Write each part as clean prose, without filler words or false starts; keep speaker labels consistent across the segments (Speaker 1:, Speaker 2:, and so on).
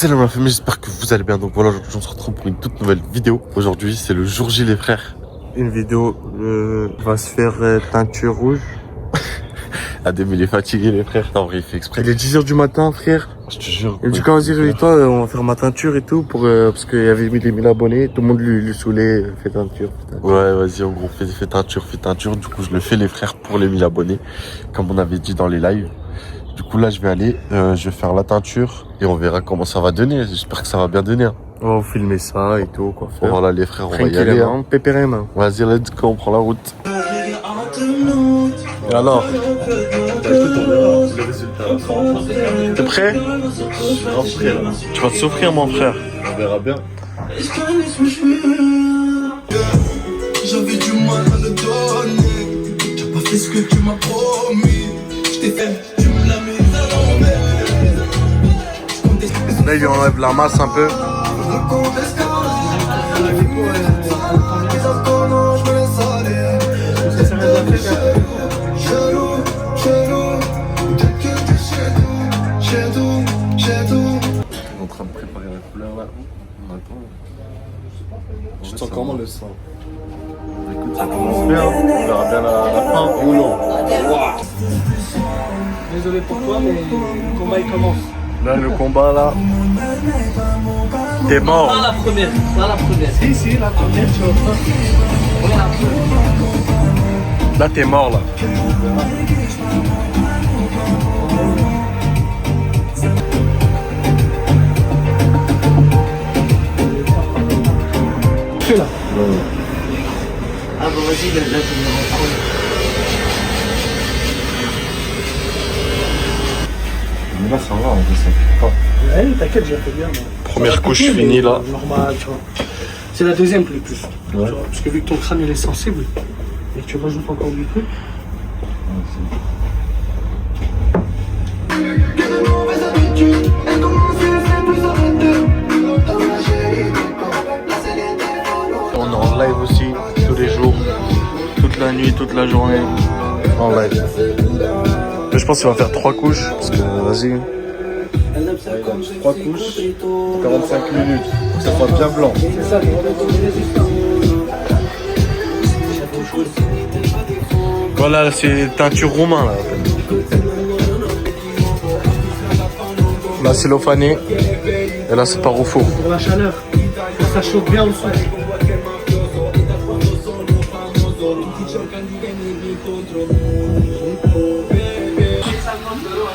Speaker 1: Salam la famille, j'espère que vous allez bien. Donc voilà, aujourd'hui on se retrouve pour une toute nouvelle vidéo. Aujourd'hui c'est le jour J les frères.
Speaker 2: Une vidéo va se faire teinture rouge.
Speaker 1: Adem il est fatigué les frères, en vrai il fait exprès.
Speaker 2: Il est 10h du matin frère.
Speaker 1: Je te jure.
Speaker 2: Et du coup vas-y réveille-toi, on va faire ma teinture et tout pour parce qu'il y avait mis les 1000 abonnés, tout le monde lui saoulait, fait teinture.
Speaker 1: Ouais vas-y en gros fais teinture. Du coup je le fais les frères pour les 1000 abonnés. Comme on avait dit dans les lives. Du coup là je vais aller, je vais faire la teinture et on verra comment ça va donner. J'espère que ça va bien donner. Hein.
Speaker 2: On va filmer ça et tout quoi faire.
Speaker 1: Voilà les frères, on va y aller. Hein.
Speaker 2: Pépéré main.
Speaker 1: Vas-y let's go, on prend la route. Et alors t'es prêt? Tu vas te souffrir mon frère.
Speaker 3: On verra bien.
Speaker 4: J'avais du mal à le donner. T'as pas fait ce que tu m'as promis. Je t'ai fait, tu me l'as mis à l'envers.
Speaker 2: Là il lui enlève la masse un peu.
Speaker 1: En train de préparer la couleur là. On attend.
Speaker 3: Tu sens comment le sang?
Speaker 1: Écoute, ça commence bien. On verra bien la fin. Ou non.
Speaker 5: Désolé pour toi, mais le combat il commence.
Speaker 2: Là le combat là. T'es mort.
Speaker 5: Pas la première, pas la première. Si, la première, tu vas pas. Ouais, la première.
Speaker 2: Là t'es mort là.
Speaker 5: Là. Ah bah vas-y, là tu me reprends.
Speaker 1: Mais là ça va, en vrai, ça fait pas.
Speaker 5: Ouais, t'inquiète, j'ai fait bien. Moi.
Speaker 2: Première couche finie là.
Speaker 5: Normal, tu vois. C'est la deuxième plus.
Speaker 1: Ouais.
Speaker 5: Tu vois, parce que vu que ton crâne il est sensible et que tu rajoutes encore du truc.
Speaker 2: On est en live aussi, tous les jours, toute la nuit, toute la journée, en live. Mais je pense qu'il va faire 3 couches, parce que vas-y.
Speaker 3: 3 couches, 45 minutes. Faut que ça soit bien blanc.
Speaker 5: C'est ça, tu vois,
Speaker 2: Voilà, c'est teinture roumain là. Là c'est l'eau fanée, et là c'est par au four.
Speaker 5: pour la chaleur. Ça chauffe bien au son.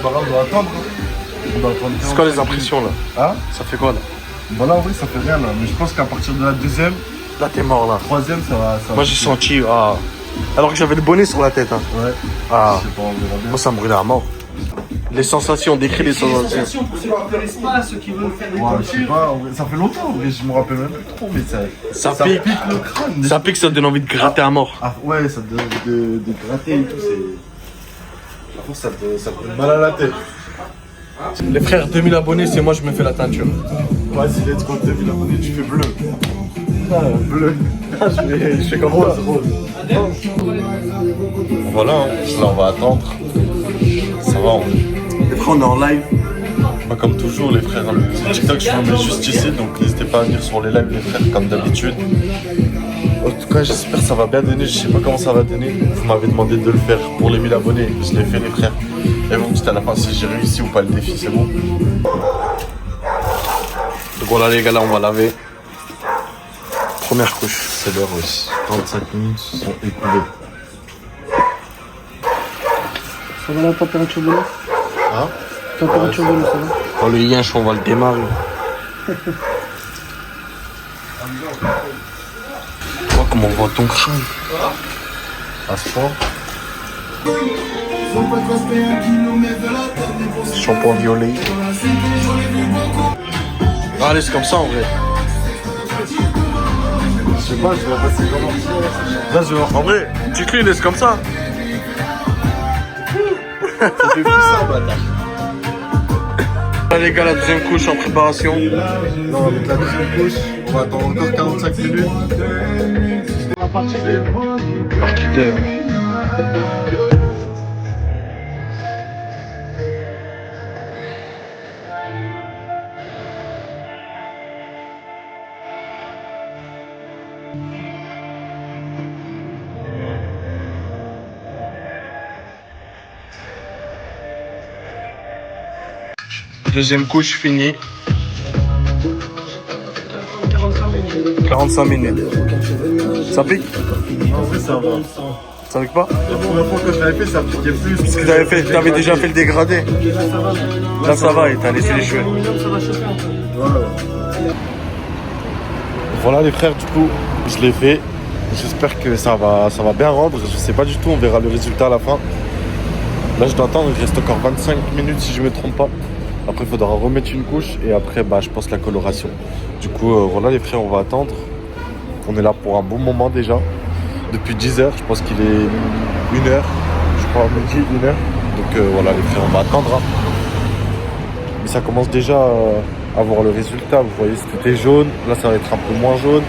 Speaker 3: Voilà, on doit attendre. On doit attendre.
Speaker 2: C'est quoi les impressions là?
Speaker 3: Hein?
Speaker 2: Ça fait quoi là?
Speaker 3: Voilà, en vrai, ça fait rien là. Mais je pense qu'à partir de la deuxième,
Speaker 2: Là t'es mort là.
Speaker 3: troisième, ça va.
Speaker 2: Moi j'ai senti, alors que j'avais le bonnet sur la tête. Hein.
Speaker 3: Ouais.
Speaker 2: Ah,
Speaker 3: Je sais pas, on verra bien.
Speaker 2: moi ça me brûlait à mort. Les sensations, décris les sensations.
Speaker 5: Pour ceux qui ne connaissent pas, ceux qui veulent faire des
Speaker 3: Ouais, je sais
Speaker 5: teintures.
Speaker 3: pas, en vrai, ça fait longtemps, en vrai, je me rappelle même plus trop, mais
Speaker 2: Ça pique.
Speaker 3: le crâne.
Speaker 2: Ça pique, ça donne envie de gratter à mort.
Speaker 3: Ah, ouais, ça te donne de gratter et tout, c'est. Par contre, ça te donne mal à la tête.
Speaker 2: Les frères, 2000 abonnés, c'est moi je me fais la teinture.
Speaker 3: Vas-y, let's go, 2000 abonnés, tu fais bleu. Bleu.
Speaker 2: Je fais comme
Speaker 3: Rose,
Speaker 2: ça.
Speaker 3: rose.
Speaker 1: Voilà, hein. Là on va attendre. Ça va,
Speaker 2: Les frères, on est en live.
Speaker 1: Pas comme toujours les frères, le TikTok je filme juste ici, donc n'hésitez pas à venir sur les lives les frères comme d'habitude. En tout cas j'espère que ça va bien donner, je sais pas comment ça va donner. Vous m'avez demandé de le faire pour les 1000 abonnés, je l'ai fait les frères. Et vous me dites à la fin si j'ai réussi ou pas le défi, c'est bon?
Speaker 2: Donc voilà les gars, là on va laver. Première couche.
Speaker 1: C'est l'heure aussi, 45 minutes sont écoulées.
Speaker 5: Ça va la température de l'eau?
Speaker 1: Hein?
Speaker 5: Température de l'eau, ça va?
Speaker 2: Dans le yinche, on va le démarrer. Vois comment on voit ton crâne.
Speaker 1: À ce point.
Speaker 2: Shampoing violet. Ah, allez, c'est comme ça en vrai.
Speaker 3: Je sais pas, je vais passer comment.
Speaker 2: Là, en vrai, tu clean, c'est comme ça.
Speaker 3: Ça fait plus ça, bâtard.
Speaker 2: Là, les gars, la deuxième couche en préparation.
Speaker 3: Non, avec la deuxième couche, on va attendre encore 45 minutes.
Speaker 2: Partie 2. Deuxième couche finie. 45 minutes. Ça pique?
Speaker 3: En vrai, ça va.
Speaker 2: Ça pique pas?
Speaker 3: La première fois que je l'avais fait, ça piquait plus.
Speaker 2: Parce que t'avais déjà fait le dégradé. Là ça va, et t'as laissé les cheveux.
Speaker 1: Voilà les frères, du coup, je l'ai fait. J'espère que ça va bien rendre. Je sais pas du tout, on verra le résultat à la fin. Là, je dois attendre, il reste encore 25 minutes si je me trompe pas. Après, il faudra remettre une couche et après, je pense la coloration. Du coup, voilà les frères, on va attendre. On est là pour un bon moment déjà. Depuis 10h, je pense qu'il est 1h. Je crois midi, 1h. Donc voilà les frères, on va attendre. Hein. Mais ça commence déjà à voir le résultat. Vous voyez, c'était jaune. Là, ça va être un peu moins jaune.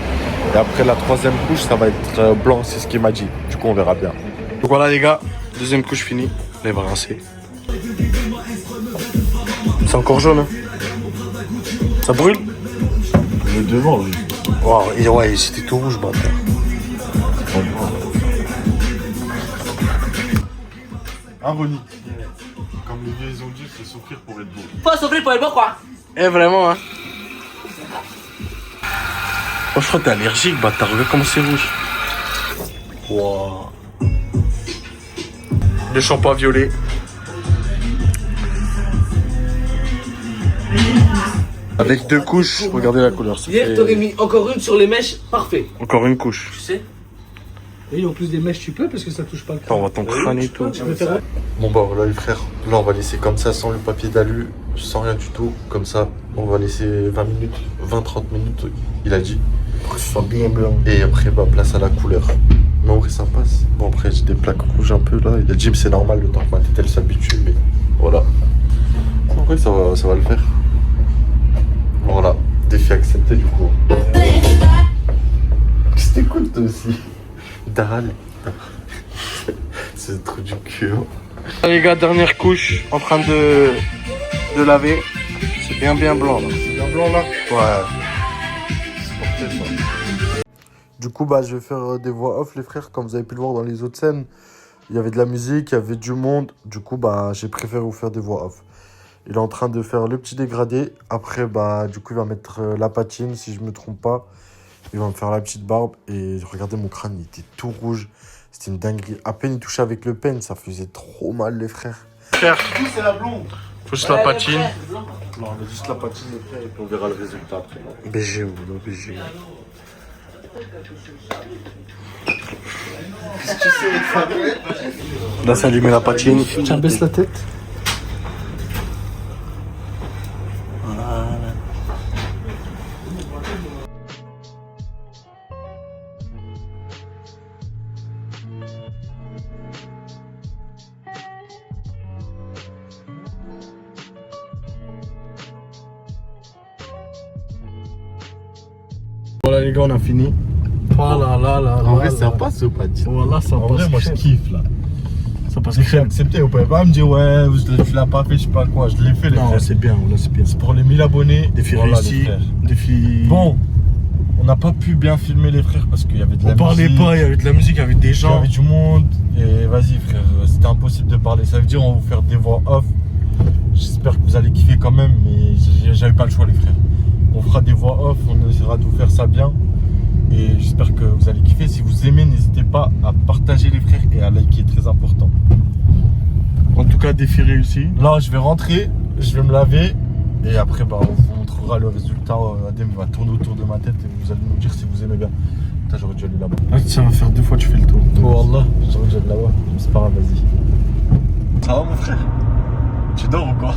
Speaker 1: Et après la troisième couche, ça va être blanc, c'est ce qu'il m'a dit. Du coup, on verra bien.
Speaker 2: Donc voilà les gars, deuxième couche finie. Là, il va rincer. C'est encore jaune, hein. Ça brûle?
Speaker 3: Le devant, oui.
Speaker 2: Wow, et ouais, c'était tout rouge, bâtard.
Speaker 1: Ironique. Comme les vieux ils ont dit, c'est souffrir pour être beau.
Speaker 5: Faut souffrir pour être beau, quoi.
Speaker 2: Eh, vraiment, hein. Oh, je crois que t'es allergique, bâtard. Regarde comment c'est rouge. Wow. Le shampoing violet. Avec deux couches, regardez la couleur. Ça
Speaker 5: Hier,
Speaker 2: fait...
Speaker 5: t'aurais mis encore une sur les mèches, parfait.
Speaker 2: Encore une couche.
Speaker 5: Tu sais?
Speaker 6: Et en plus des mèches, tu peux parce que ça touche pas le
Speaker 2: Attends, on va ton crâne et tout.
Speaker 1: Bon bah voilà les frères, là on va laisser comme ça sans le papier d'alu, sans rien du tout, comme ça on va laisser 20 minutes, 20-30 minutes, il a dit.
Speaker 2: Pour que ce soit bien blanc.
Speaker 1: Et après place à la couleur. Mais en vrai ça passe. Bon après j'ai des plaques rouges un peu là, il a dit mais c'est normal le temps que ma tête elle s'habitue, mais voilà. En vrai ça va le faire. Voilà, défi accepté du coup. Qu'est-ce que t'écoutes toi aussi? Daral. C'est le trou du cul. Hein.
Speaker 2: Les gars, dernière couche, en train de laver. C'est bien blanc là.
Speaker 1: C'est bien blanc là?
Speaker 2: Ouais.
Speaker 1: C'est parfait ça. Du coup, je vais faire des voix off, les frères. Comme vous avez pu le voir dans les autres scènes, il y avait de la musique, il y avait du monde. Du coup, j'ai préféré vous faire des voix off. Il est en train de faire le petit dégradé. Après, du coup, il va mettre la patine, si je me trompe pas. Il va me faire la petite barbe. Et regardez, mon crâne, il était tout rouge. C'était une dinguerie. À peine il touchait avec le pen, ça faisait trop mal, les frères.
Speaker 2: Frère,
Speaker 3: C'est la blonde.
Speaker 2: faut juste la patine.
Speaker 1: Non, on met juste la patine, les frères, et puis on verra le résultat après.
Speaker 2: BG ou non BG. Là, ça lui met la patine.
Speaker 6: Tiens, baisse la tête.
Speaker 2: Voilà les gars, on a fini. Voilà, là.
Speaker 1: En vrai, ça passe ou pas?
Speaker 2: Voilà, ça
Speaker 1: En
Speaker 2: passe.
Speaker 1: vrai, moi, je kiffe, là.
Speaker 2: Ça passe
Speaker 1: J'ai
Speaker 2: crème.
Speaker 1: accepté, vous pouvez pas me dire, ouais, tu l'as pas fait, je sais pas quoi. Je l'ai fait, les
Speaker 2: Non,
Speaker 1: frères.
Speaker 2: c'est bien, là, c'est bien.
Speaker 1: C'est pour les 1000 abonnés.
Speaker 2: Défi
Speaker 1: Voilà, les
Speaker 2: réussi.
Speaker 1: frères.
Speaker 2: Défi.
Speaker 1: Bon, on n'a pas pu bien filmer les frères parce qu'il y avait de la
Speaker 2: on parlait
Speaker 1: musique,
Speaker 2: pas, il y avait de la musique, il y avait des
Speaker 1: il y
Speaker 2: gens.
Speaker 1: avait du monde. Et vas-y, frère, c'était impossible de parler. Ça veut dire, on va vous faire des voix off. J'espère que vous allez kiffer quand même, mais j'avais pas le choix, les frères. On fera des voix off, on essaiera de vous faire ça bien. Et j'espère que vous allez kiffer. Si vous aimez, n'hésitez pas à partager, les frères, et à liker, très important.
Speaker 2: En tout cas, défi réussi.
Speaker 1: Là, je vais rentrer, je vais me laver. Et après, on vous montrera le résultat. Adem va tourner autour de ma tête et vous allez nous dire si vous aimez bien. Putain, j'aurais dû aller là-bas.
Speaker 2: Ah, ça va faire 2 fois que tu fais le tour.
Speaker 1: Oh Allah, j'aurais dû aller là-bas. Mais c'est pas grave, vas-y. Ça va, mon frère? Tu dors ou quoi?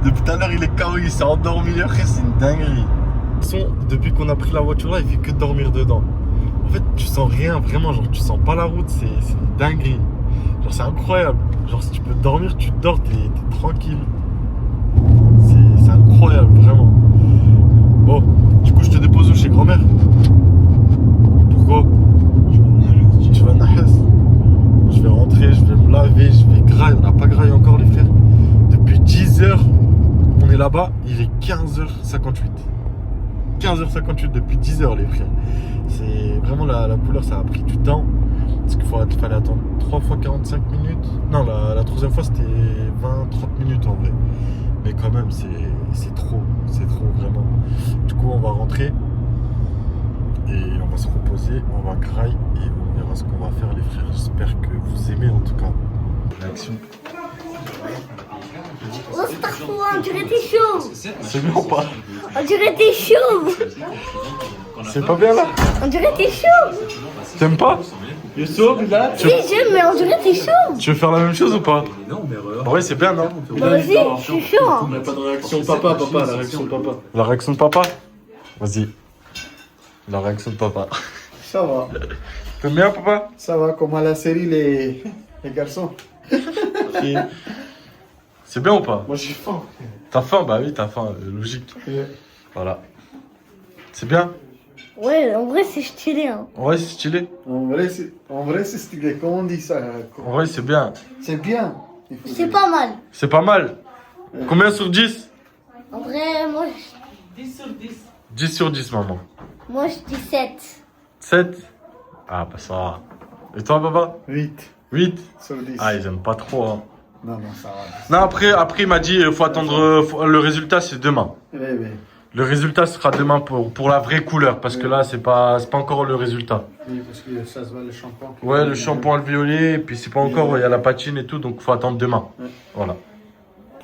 Speaker 1: Depuis tout à l'heure, il est KO, il s'est endormi. Après, c'est une dinguerie. De toute façon, depuis qu'on a pris la voiture là, il fait que dormir dedans. En fait, tu sens rien, vraiment. Genre, tu sens pas la route, c'est une dinguerie. Genre, c'est incroyable. Genre, si tu peux dormir, tu dors, t'es tranquille. C'est incroyable, vraiment. Bon, du coup, je te dépose où? Chez grand-mère? Pourquoi? Tu vas à Nahas. Je vais rentrer, je vais me laver, je vais grailler. On n'a pas graillé encore, les frères. Depuis 10h, on est là-bas. Il est 15h58. 15h58 depuis 10h, les frères. C'est vraiment la couleur, ça a pris du temps. Parce qu'il fallait attendre 3 fois 45 minutes. Non, la troisième fois, c'était 20-30 minutes en vrai. Mais quand même, c'est trop vraiment. Du coup, on va rentrer et on va se reposer, on va grailler et on verra ce qu'on va faire, les frères. J'espère que vous aimez en tout cas. Réaction.
Speaker 7: Oh, c'est trop, on dirait t'es chaud.
Speaker 1: C'est bien ou pas?
Speaker 7: On dirait t'es chaud.
Speaker 1: C'est pas bien là?
Speaker 7: On dirait t'es chaud.
Speaker 1: T'aimes pas?
Speaker 6: Youssouf, là.
Speaker 7: Oui, j'aime, mais on dirait t'es chaud.
Speaker 1: Tu veux faire la même chose ou pas? Ouais, c'est bien, non?
Speaker 7: Vas-y, je suis chaud.
Speaker 6: On n'a pas de réaction de papa, la réaction de papa.
Speaker 1: La réaction de papa? Vas-y. La réaction de papa.
Speaker 8: Ça va,
Speaker 1: T'aimes bien, papa?
Speaker 8: ça va, comme à la série les garçons.
Speaker 1: C'est bien ou pas?
Speaker 8: Moi j'ai faim.
Speaker 1: T'as faim? Bah oui, t'as faim, logique. Voilà. C'est bien?
Speaker 7: Ouais, en vrai, c'est stylé. Hein.
Speaker 1: Ouais, c'est stylé.
Speaker 8: En vrai c'est stylé, comment on dit ça?
Speaker 1: En vrai, c'est bien.
Speaker 8: C'est bien. Il faut
Speaker 7: C'est
Speaker 8: dire.
Speaker 7: pas mal.
Speaker 1: C'est pas mal. Combien sur 10?
Speaker 7: En vrai, moi,
Speaker 1: 10 sur 10, maman.
Speaker 7: moi je dis 7.
Speaker 1: 7? Ah, bah ça va. Et toi, papa?
Speaker 8: 8
Speaker 1: 8?
Speaker 8: sur 10.
Speaker 1: Ah, ils aiment pas trop, hein.
Speaker 8: Non, ça va.
Speaker 1: Non, après il m'a dit, faut attendre, le résultat, c'est demain.
Speaker 8: Oui.
Speaker 1: Le résultat sera demain pour la vraie couleur, parce que là, c'est pas encore le résultat.
Speaker 8: Oui, parce que ça se voit le shampoing.
Speaker 1: Ouais, le shampoing, le violet, et puis c'est pas encore, il y a la patine et tout, donc faut attendre demain.
Speaker 8: Ouais.
Speaker 1: Voilà.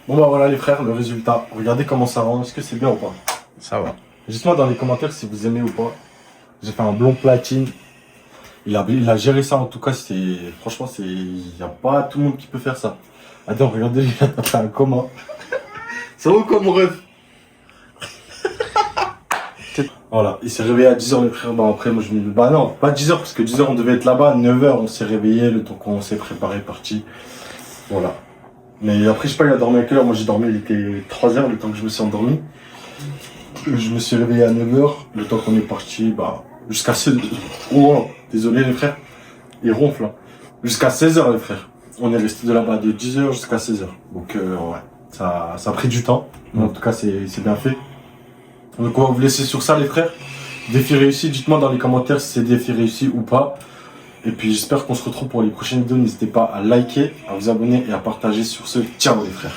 Speaker 1: Bon bah voilà les frères, le résultat. Regardez comment ça rend, est-ce que c'est bien ou pas? Ça va. Dites-moi dans les commentaires si vous aimez ou pas. J'ai fait un blond platine. Il a géré ça en tout cas, franchement, il n'y a pas tout le monde qui peut faire ça. Attends, regardez, il a fait un comment. C'est où comme rêve? Voilà, il s'est réveillé à 10h les frères, bah après moi je me dis, bah non, pas 10h parce que 10h on devait être là-bas, 9h on s'est réveillé, le temps qu'on s'est préparé, parti. Voilà. Mais après je sais pas il a dormi à quelle heure, moi j'ai dormi, il était 3h le temps que je me suis endormi. Je me suis réveillé à 9h, le temps qu'on est parti, bah jusqu'à 16h. Oh, désolé les frères, il ronfle hein. Jusqu'à 16h les frères. On est resté de là-bas de 10h jusqu'à 16h. Donc ouais, ça a pris du temps, mais en tout cas c'est bien fait. Donc on va vous laisser sur ça les frères. Défi réussi, dites-moi dans les commentaires si c'est défi réussi ou pas. Et puis j'espère qu'on se retrouve pour les prochaines vidéos. N'hésitez pas à liker, à vous abonner et à partager sur ce. Ciao les frères.